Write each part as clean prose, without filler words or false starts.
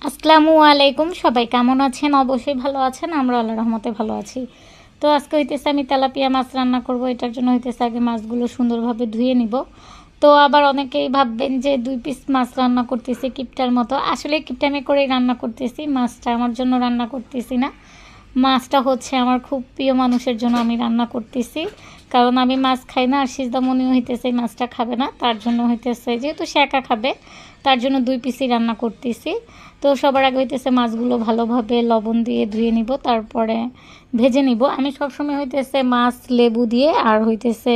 আসসালামু আলাইকুম, সবাই কেমন আছেন? অবশ্যই ভালো আছেন। আমরা আল্লাহর রহমতে ভালো আছি। তো আজকে হইতেছে আমি তেলাপিয়া মাছ রান্না করব। এটার জন্য হইতেছে আগে মাছগুলো সুন্দরভাবে ধুয়ে নিব। তো আবার অনেকেই ভাববেন যে ২ পিস মাছ রান্না করতেছি কিপটার মতো। আসলে কিপটামি করেই রান্না করতেছি। মাছটা আমার জন্য রান্না করতেছি না। মাছটা হচ্ছে আমার খুব প্রিয় মানুষের জন্য আমি রান্না করতেছি। কারণ আমি মাছ খাই না, আর সিজদামণিও হইতেছে এই মাছটা খাবে না। তার জন্য হইতেছে যেহেতু সে একা খাবে, তার জন্য ২ পিসই রান্না করতেছি। তো সবার আগে হইতেছে মাছগুলো ভালোভাবে লবণ দিয়ে ধুয়ে নিব, তারপরে ভেজে নিব। আমি সবসময় হইতেছে মাছ লেবু দিয়ে আর হইতেছে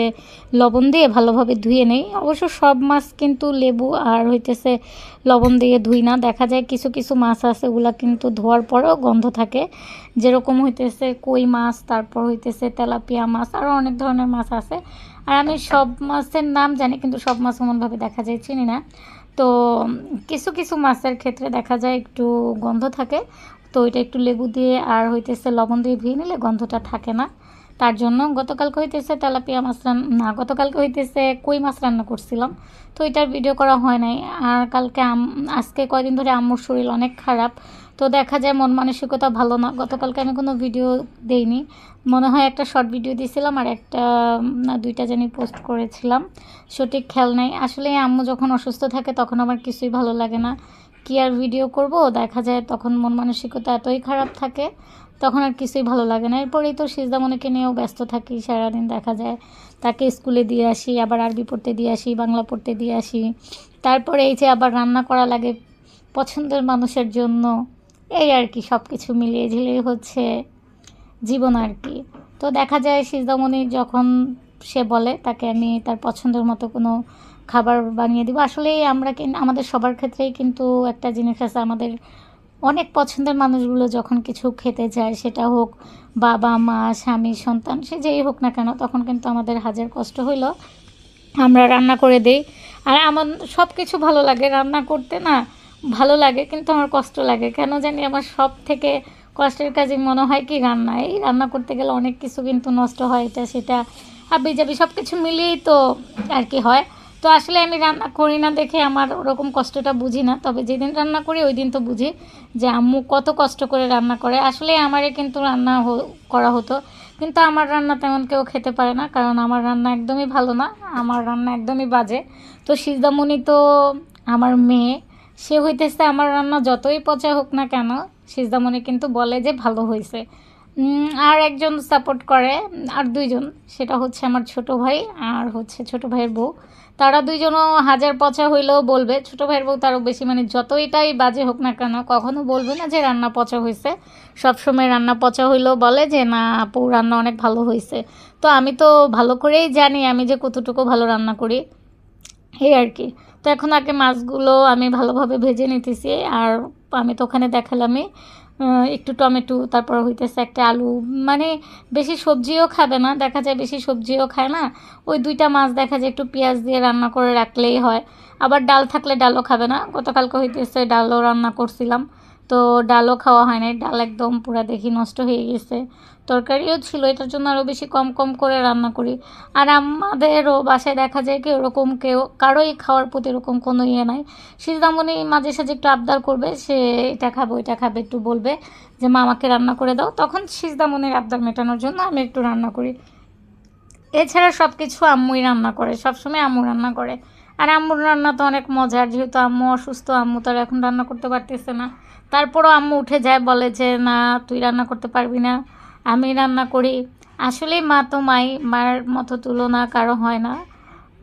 লবণ দিয়ে ভালোভাবে ধুয়ে নেই। অবশ্য সব মাছ কিন্তু লেবু আর হইতেছে লবণ দিয়ে ধুই না। দেখা যায় কিছু কিছু মাছ আছে ওগুলা কিন্তু ধোয়ার পরেও গন্ধ থাকে, যেরকম হইতেছে কই মাছ, তারপর হইতেছে তেলাপিয়া মাছ, আরও অনেক ধরনের মাছ আছে। আর আমি সব মাছের নাম জানি, কিন্তু সব মাছ এমনভাবে দেখা যায় চিনি না। তো কিছু কিছু মাছের ক্ষেত্রে দেখা যায় একটু গন্ধ থাকে। তো ওইটা একটু লেবু দিয়ে আর হইতেছে লবণ দিয়ে ধুয়ে নিলে গন্ধটা থাকে না। তার জন্য গতকালকে হইতেছে তেলাপিয়া মাছ না, গতকালকে হইতেছে কই মাছ রান্না করছিলাম। তো এটার ভিডিও করা হয় নাই। আর কালকে আজকে কয়দিন ধরে আম্মুর শরীর অনেক খারাপ। তো দেখা যায় মন মানসিকতা ভালো না। গতকালকে আমি কোনো ভিডিও দেইনি। মনে হয় একটা শর্ট ভিডিও দিয়েছিলাম আর একটা না দুইটা জানি পোস্ট করেছিলাম, সঠিক খেয়াল নাই। আসলে আম্মু যখন অসুস্থ থাকে তখন আমার কিছুই ভালো লাগে না। কি আর ভিডিও করব, দেখা যায় তখন মন মানসিকতা এতই খারাপ থাকে, তখন আর কিছুই ভালো লাগে না। এরপরেই তো সিজদামণিকে নিয়েও ব্যস্ত থাকি সারাদিন। দেখা যায় তাকে স্কুলে দিয়ে আসি, আবার আরবি পড়তে দিয়ে আসি, বাংলা পড়তে দিয়ে আসি। তারপরে এই যে আবার রান্না করা লাগে পছন্দের মানুষের জন্য। এই আর কি, সব কিছু মিলিয়ে ঝিলিয়ে হচ্ছে জীবন আর কি। তো দেখা যায় সিজদামণি যখন সে বলে তাকে আমি তার পছন্দের মতো কোনো খাবার বানিয়ে দিব। আসলে আমরা আমাদের সবার ক্ষেত্রেই কিন্তু একটা জিনিস আছে, আমাদের অনেক পছন্দের মানুষগুলো যখন কিছু খেতে যায়, সেটা হোক বাবা মা স্বামী সন্তান, সে যেই হোক না কেন, তখন কিন্তু আমাদের হাজার কষ্ট হইল আমরা রান্না করে দেই। আর আমার সব কিছু ভালো লাগে রান্না করতে, না ভালো লাগে, কিন্তু আমার কষ্ট লাগে কেন জানি। আমার সব থেকে কষ্টের কাজই মনে হয় কি রান্না। এই রান্না করতে গেলে অনেক কিছু কিন্তু নষ্ট হয়, এটা সেটা হাবিজাবি সব কিছু মিলিয়েই তো আর কি হয়। তো আসলে আমি রান্না করি না দেখে আমার ওরকম কষ্টটা বুঝি না। তবে যেদিন রান্না করি ওই দিন তো বুঝি যে আম্মু কত কষ্ট করে রান্না করে। আসলে আমারে কিন্তু রান্না করা হতো, কিন্তু আমার রান্না তেমন কেউ খেতে পারে না, কারণ আমার রান্না একদমই ভালো না, আমার রান্না একদমই বাজে। তো সিজদামণি তো আমার মেয়ে, সে হইতেছে আমার রান্না যতই পচা হোক না কেন, সিজদামণি কিন্তু বলে যে ভালো হয়েছে। আর একজন সাপোর্ট করে, আর দুইজন, সেটা হচ্ছে আমার ছোট ভাই আর হচ্ছে ছোট ভাইয়ের বউ। তারা দুইজনও হাজার পচা হইলেও বলবে, ছোট ভাইয়ের বউ তারও বেশি, মানে যতইটাই বাজে হোক না কেন কখনো বলবে না যে রান্না পচা হয়েছে। সবসময় রান্না পচা হইলেও বলে যে না আপু রান্না অনেক ভালো হয়েছে। তো আমি তো ভালো করেই জানি আমি যে কতটুকু ভালো রান্না করি, এই আর কি। তো এখন আগে মাছগুলো আমি ভালোভাবে ভেজে নিতেছি। আর আমি তো ওখানে দেখালামই একটু টমেটো, তারপর হইতেছে একটা আলু, মানে বেশি সবজিও খাবে না, দেখা যায় বেশি সবজিও খায় না। ওই দুইটা মাছ দেখা যায় একটু পেঁয়াজ দিয়ে রান্না করে রাখলেই হয়। আবার ডাল থাকলে ডালও খাবে না। গতকালকে হইতেছে ডালও রান্না করছিলাম, তো ডালও খাওয়া হয় নাই। ডাল একদম পুরা দেখি নষ্ট হয়ে গেছে। তরকারিও ছিল, এটার জন্য আরও বেশি কম কম করে রান্না করি। আর আমাদেরও বাসায় দেখা যায় কি ওরকম কেউ কারোই খাওয়ার প্রতি এরকম কোনো ইয়ে নাই। সিজদামণি মাঝে সাঝে একটু আবদার করবে, সে এটা খাবে ওইটা খাবে, একটু বলবে যে মা আমাকে রান্না করে দাও, তখন সিজদামণির আবদার মেটানোর জন্য আমি একটু রান্না করি। এছাড়া সব কিছু আম্মুই রান্না করে, সবসময় আম্মু রান্না করে। আর আম্মুর রান্না তো অনেক মজার, যেহেতু আম্মু অসুস্থ, আম্মু তো আর এখন রান্না করতে পারতেছে না। তারপরও আম্মু উঠে যায়, বলে যে না তুই রান্না করতে পারবি না, আমি রান্না করি। আসলে মা তো মাই, মার মতো তুলনা কারো হয় না।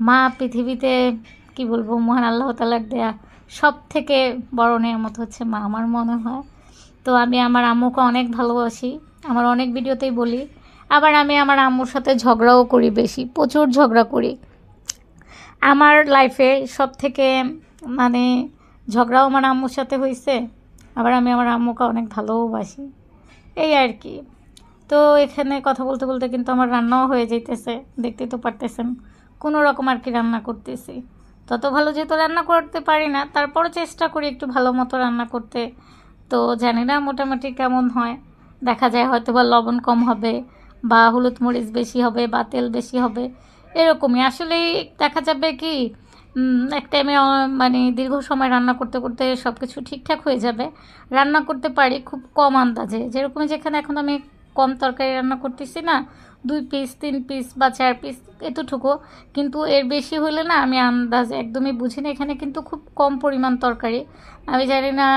মা পৃথিবীতে কি বলবো, মহান আল্লাহ তাআলার দেয়া সব থেকে বড় নেয়ামত হচ্ছে মা, আমার মনে হয়। তো আমি আমার আম্মুকে অনেক ভালোবাসি, আমার অনেক ভিডিওতেই বলি। আবার আমি আমার আম্মুর সাথে ঝগড়াও করি, বেশি প্রচুর ঝগড়া করি। আমার লাইফে সব থেকে মানে ঝগড়াও আমার আম্মুর সাথে হয়েছে। আবার আমি আমার আম্মুকে অনেক ভালোবাসি, এই আর কি। তো এখানে কথা বলতে বলতে কিন্তু আমার রান্নাও হয়ে যাইতেছে, দেখতেই তো পারতেছেন। কোনো রকম আর কি রান্না করতেছি। তত ভালো যেহেতু রান্না করতে পারি না, তারপরও চেষ্টা করি একটু ভালো মতো রান্না করতে। তো জানি না মোটামুটি কেমন হয়। দেখা যায় হয়তো বা লবণ কম হবে, বা হলুদ মরিচ বেশি হবে, বা তেল বেশি হবে, এরকমই। আসলেই দেখা যাবে কি এক টাইমে মানে দীর্ঘ সময় রান্না করতে করতে সব কিছু ঠিকঠাক হয়ে যাবে। রান্না করতে পারি খুব কম আন্দাজে, যেরকম যেখানে এখন আমি কম তরকারি রান্না করতেছি না, 2 পিস 3 পিস বা 4 পিস এতটুকু, কিন্তু এর বেশি হলে না আমি আন্দাজ একদমই বুঝি না। এখানে কিন্তু খুব কম পরিমাণ তরকারি, আমি জানি না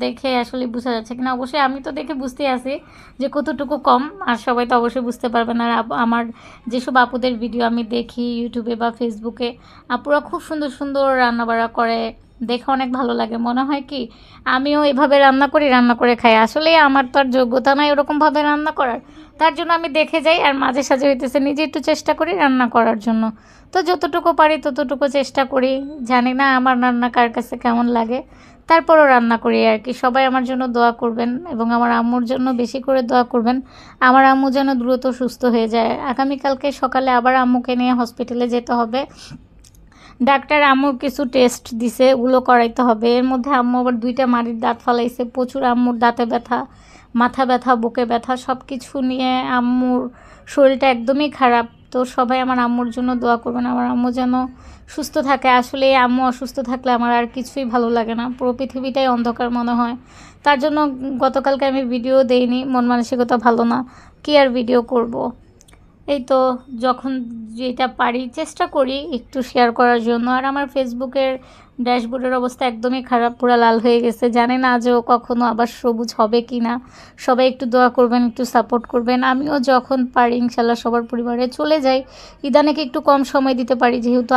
দেখে আসলে বোঝা যাচ্ছে কিনা। অবশ্যই আমি তো দেখে বুঝতেই আছি যে কতটুকু কম, আর সবাই তো অবশ্যই বুঝতে পারবেন। আর আমার যেসব আপুদের ভিডিও আমি দেখি ইউটিউবে বা ফেসবুকে, আপুরা খুব সুন্দর সুন্দর রান্নাবাড়া করে, দেখে অনেক ভালো লাগে। মনে হয় কি আমিও এভাবে রান্না করি, রান্না করে খাই। আসলে আমার তো আর যোগ্যতা নাই ওরকমভাবে রান্না করার, তার জন্য আমি দেখে যাই আর মাঝে সাঝে হইতেছে নিজে একটু চেষ্টা করি রান্না করার জন্য। তো যতটুকু পারি ততটুকু চেষ্টা করি। জানি না আমার রান্না কার কাছে কেমন লাগে, তারপরও রান্না করি আর কি। সবাই আমার জন্য দোয়া করবেন এবং আমার আম্মুর জন্য বেশি করে দোয়া করবেন। আমার আম্মু যেন দ্রুত সুস্থ হয়ে যায়। আগামীকালকে সকালে আবার আম্মুকে নিয়ে হসপিটালে যেতে হবে। ডাক্তার আম্মুর কিছু টেস্ট দিছে, ওগুলো করাইতে হবে। এর মধ্যে আম্মু আবার 2টা মাড়ির দাঁত ফালাইছে, প্রচুর আম্মুর দাঁতে ব্যথা, মাথা ব্যথা, বুকে ব্যথা, সব কিছু নিয়ে আম্মুর শরীরটা একদমই খারাপ। তো সবাই আমার আম্মুর জন্য দোয়া করবেন, আমার আম্মু যেন সুস্থ থাকে। আসলে আম্মু অসুস্থ থাকলে আমার আর কিছুই ভালো লাগে না, পুরো পৃথিবীটাই অন্ধকার মনে হয়। তার জন্য গতকালকে আমি ভিডিও দেইনি, মন মানসিকতা ভালো না, কি আর ভিডিও করব। এই তো যখন যেটা পারি চেষ্টা করি একটু শেয়ার করার জন্য। আর আমার ফেসবুকের ড্যাশবোর্ডের অবস্থা একদমই খারাপ, পুরো লাল হয়ে গেছে। জানি না আজও কখনো আবার সবুজ হবে কি না। সবাই একটু দোয়া করবেন, একটু সাপোর্ট করবেন। আমিও যখন পারি ইনশাল্লাহ সবার পরিবারে চলে যাই। ইদানিকে একটু কম সময় দিতে পারি যেহেতু,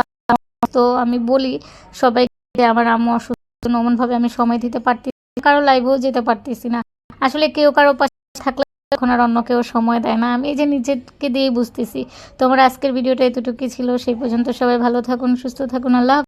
তো আমি বলি সবাইকে আমার আম্মু অসুস্থ, এমনভাবে আমি সময় দিতে পারতেছি, কারো লাইভেও যেতে পারতেছি না। আসলে কেউ কারো পাশে থাকলে এখন আর অন্য কেউ সময় দেয় না, আমি এই যে নিজেকে দিয়েই বুঝতেছি। তো আমার আজকের ভিডিওটা এতটুকুই ছিল, সেই পর্যন্ত সবাই ভালো থাকুন, সুস্থ থাকুন, আল্লাহ।